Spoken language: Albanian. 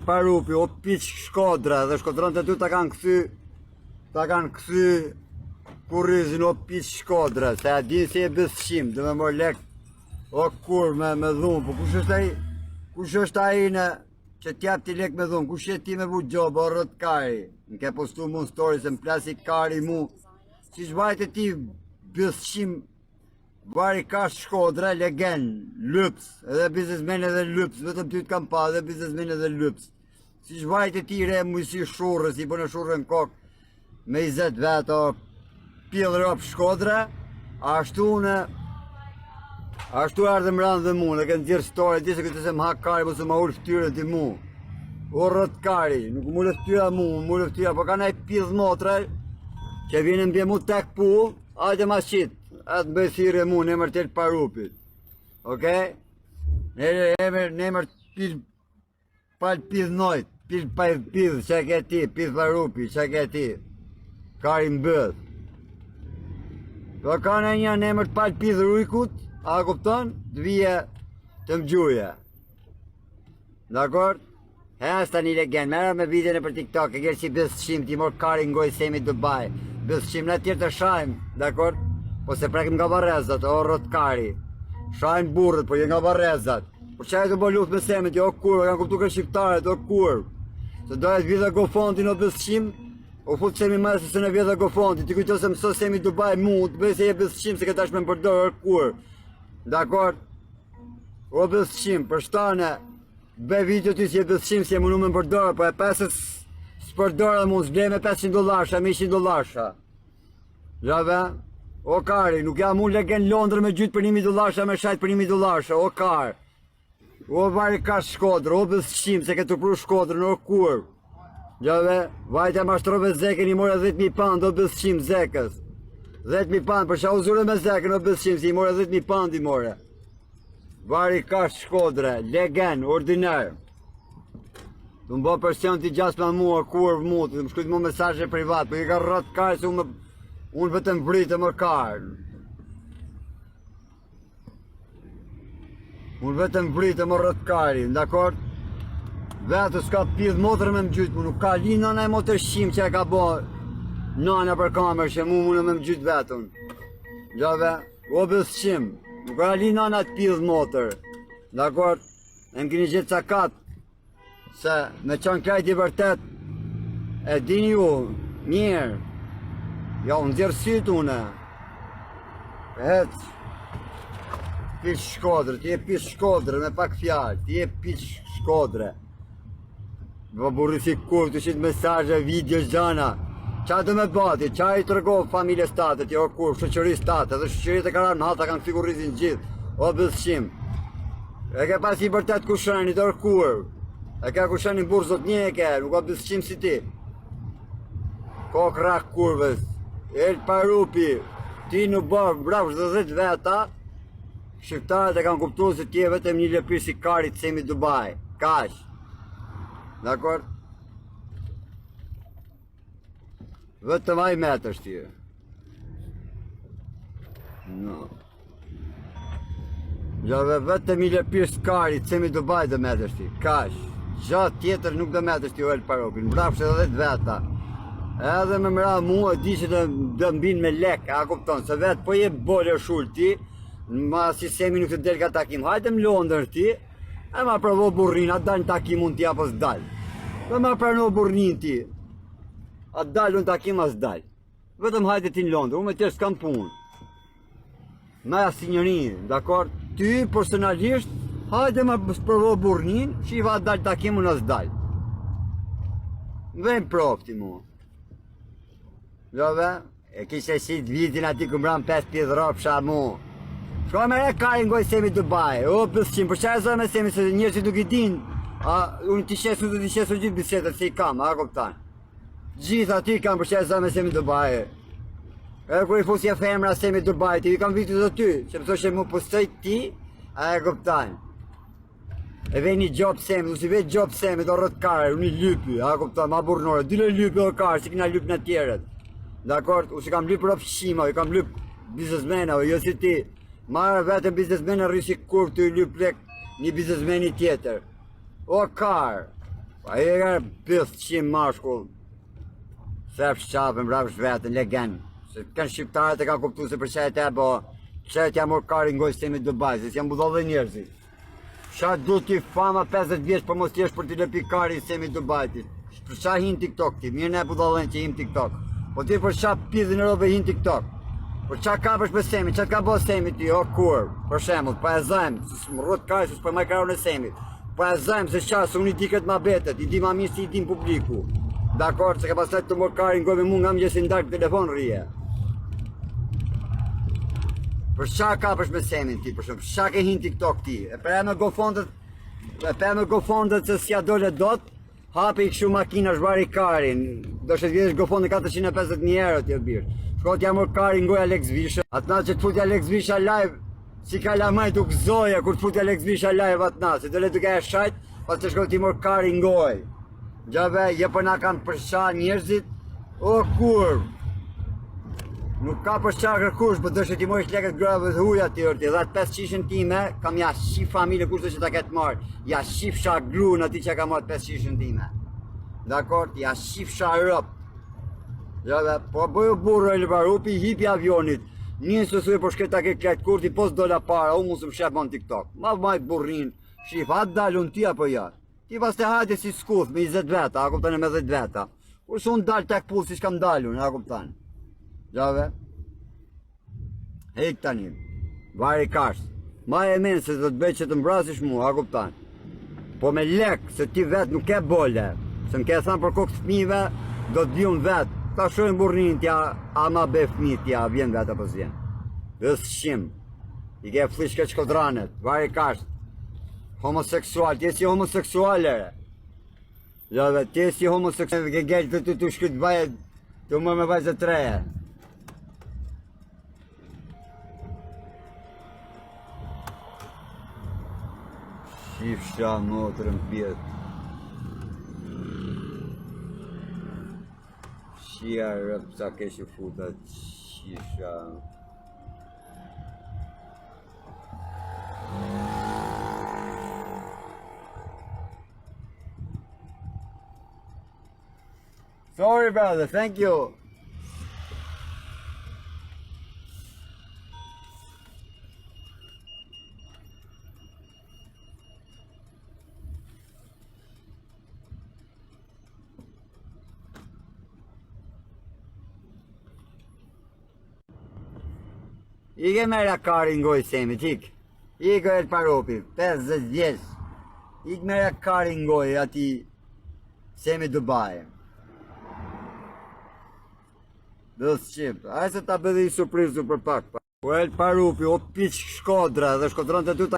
Parupi, o piq Shkodra, dhe shkodron të ty ta kanë këthy kurrizin, o piq Shkodra, se a din se e bësqim, dhe me mor lek, o kur me dhunë, po kush është ai në që t'jap ti lek me dhunë, kush e ti me bu gjobë, o rët kari, në ke postu mu në story, se më plasi kari mu, si shbajt e ti bësqim, vari ka Shkodra, legend, lyps, edhe biznesmen edhe lyps, vetëm ty t'kam pa edhe biznesmen edhe lyps. Si shbajt e ti re mujësi shurë, si bënë shurë në kokë, me 20 vetë, pjellë rop Shkodra, ashtu ardhe më ranë dhe mu, në kënë tjërë story, di se këtë se më hak kari, po se më ullë ftyrën ti mu. O rët kari, nuk më ullë ftyra mu, më ullë ftyra, po ka nej pjellë motra, që vjenë mbje mu tek pu, ajde ma qitë. Atë bëj thire mu në emër të Parupit. Okej? Në emër palë pidh nojt, pidh që ke ti, pidh Parupi, që ke ti. Kari mbëdh. Do ka në një në emër palë pidh Rujkut, a kupton? Të vije të mgjuje. Dakor? Hes ta një legend, mera me videon e për TikTok, e kërë që bësqim, ti mor kari ngoj semi Dubai. Bësqim në tjerë të shajmë, dakor? Po se prekim nga barezat, o rët kari. Shajnë burët, po je nga barezat. Por që e të bo luft me semit, o kur, kanë kuptu kërë shqiptaret, o kur. Se dojet vjedha gofontin o bësqim, o fut semi mëse se në vjedha gofontin, ti kujto se mëso semi Dubai mu, të bëj se je bësqim, se këta shme më përdojë, o kur. Dakor? O bësqim, për shtane, bëj video ty si je bësqim, si je mënu me më përdojë, po e pesës së përdojë mu, s'blej me $500, $100. Gjave? O kari, nuk jam unë legend Londrë me gjytë për $1.000, me shajt për $1.000, o kar. O vari ka Shkodrë, o bësqim, se ke të pru Shkodrën, o kur. Gjave, vajte mashtrove zeke, një more 10.000 pound, o bësqim zekës. 10.000 pound, për shau zure me zekën, o bësqim, si i more 10.000 pound i more. Vari ka Shkodrë, legend, ordinar. Të më bo përsion t'i gjas me mua, kur mu, të më shkujt mu mesazhe privat, për i ka rrët kari se unë vetëm vritë më karë. Unë vetëm vritë më rrët kari, ndakor? Vetë s'ka pidh motër me më gjytë, nuk ka li nëna e motër shqim që e ka bo nëna për kamer, që mu mune me më gjytë vetën. Gjave, o bësqim, nuk ka li nëna të pidh motër. Ndakor? E më kini gjithë cakat, se me qanë krejt i vërtet, e dini ju, mirë, ja, unë djerësit une. Hec. Piq Shkodrë, ti e piq Shkodrë me pak fjallë, ti e piq Shkodrë. Vë burri si kur, të shitë mesazhe, video, gjana. Qa të me bati, qa i të rëgohë familje statet, jo kur, shëqëri statet, dhe shëqërit e karar në hata kanë figurizin gjithë, o bësqim. E ke pas i bërtet kushanit, o kur. E ke kushanit burë zot një e ke, nuk o bësqim si ti. Ko krak kurves. El Parupi, ti në bërë bravo 10 veta, shqiptarët e kanë kuptu se ti e vetëm një lepir si karit semi Dubai, kash. Dakor? Vetëm aj metësh ti. No. Gjave vetëm një lepir si karit semi Dubai dhe metësh ti, kash. Gjatë tjetër nuk dhe metësh ti o El Parupi, në bravo 10 veta. Edhe me mëra mu e di që dhe mbin me lek, a kupton, se vetë po je bole shull ti, ma si semi nuk të del ka takim, hajte më Londër ti, e ma pravo burrin, a dal në takim unë ti apo s'dal. Dhe ma prano burrin ti, a dal në takim a s'dal. Vetëm hajte ti në Londër, unë me tjerë s'kam punë. Me asë sinjërin, dakor, ty personalisht, hajte ma pravo burrin, që i va dal takim unë a s'dal. Vem profti mu. Gjove, e kishe shit vitin ati ku mbram 5 pjedhropsha mu. Shko me e kari ngoj semi Dubai, o bësqim, për qa e zoj me semi se njërë që nuk i din, unë t'i shesu të t'i shesu gjithë bisetët si i kam, a kuptan. Gjithë ati kam për qa e zoj me semi Dubai. E kur i fusja femra semi Dubai, ti i kam vitu të ty, që përso që mu postoj ti, a e kuptan. E vej një gjop semi, du si vej gjop semi, do rrët kare, unë i lypi, a kuptan, ma burnore, dyle lypi o kare, si kina lyp në tjeret. Dakor, u si kam lyp rop shqima, u kam lyp biznesmena, jo si ti. Marë vetëm biznesmena rrisi kur të lyp lek një biznesmeni tjetër. O kar, A i ka 500 mashkull. Sef shqapën, bravo shvetën, legend. Se kanë shqiptarët e ka kuptu se për qajt e bo, qajt ja mor kari ngoj sistemi Dubai, se s'jam budho dhe njerëzit. Qa du t'i fama 50 vjeç për mos t'jesh për t'i lëpi kari sistemi Dubai ti. Për qa hin TikTok ti, mirë ne budho dhe që him TikTok. Po ti për qa pidhin e robe hin TikTok. Për qa ka përsh për semi, qa t'ka bo semi ti, o kur, për shemull, pa e zajmë, se s'më rrët kari, se s'për maj karun e semit. Pa e zajmë se qa, se unë i di këtë ma betet, i di ma mirë si i di në publiku. Dakor, se ka pasat të mor kari ngoj me mu nga më gjesi ndarë telefon rrije. Për qa ka përsh me semin ti, për shumë, qa ke hin TikTok ti, e për e me gofondet se s'ja dole dot, hapi i këshu makina shbari karin, do shët vjesh gofondet 450 euro t'jo birë. Shkot ja mor kari ngoj Alex Visha, atna që t'futi Alex Visha live, si ka lamaj t'u këzoja kur t'futi Alex Visha live atna, se dole t'u ka e shajt, pas të shkot t'i mor kari ngoj. Gjave, je për na kanë përsha njerëzit, o kur, nuk ka përsha kërkush, për dështë t'i mojsh leket grave dhe huja t'i orti, dhe 5 qishën time, kam ja shqip familje kurse që ta ketë marrë, ja shqip sha gru në ti që ka marrë 5 qishën time. Dakor, ja shqip sha rëp. Gjave, po bëju burro e lëbarupi, hipi avionit, njësë të suj për shketa ke kletë kurti, pos dola para, u musëm shep në TikTok. Ma majtë burrin, shqip, atë dalë unë ti apo ja. Ti pas të hajti si skuth me 20 veta, a kuptane me 10 veta. Kurse unë dalë tek pull si shkam dalu, a kuptane. Gjave? Hek tani, vari kasht. Ma e menë se do të bëj që të mbrasish mu, a kuptane. Po me lek, se ti vet nuk ke bole. Se më ke thanë për kokë fëmive, do të bjun vet. Ta shojnë burnin tja, ama be fëmi tja, vjen vet apo s'vjen. Dhe s'shim. I ke flishke shkodranet, vari kasht. Homoseksual, ti si homoseksual ere. Gjave, ti si homoseksual, ke gjelë të të shkyt bajet, të më me vajzë të treje. Shifsha motrën pjetë. Shia rëp sa keshë futat, shifsha. Sorry brother, thank you. Ike merja kari ngoj semi, qik. Ike e të paropi, 50 vjeç. Ike merja kari ngoj ati semi Dubai. Dhe s'qip, a e se ta bëdhi surprizë për pak. Po e të parupi, o piq shkodra dhe shkodron të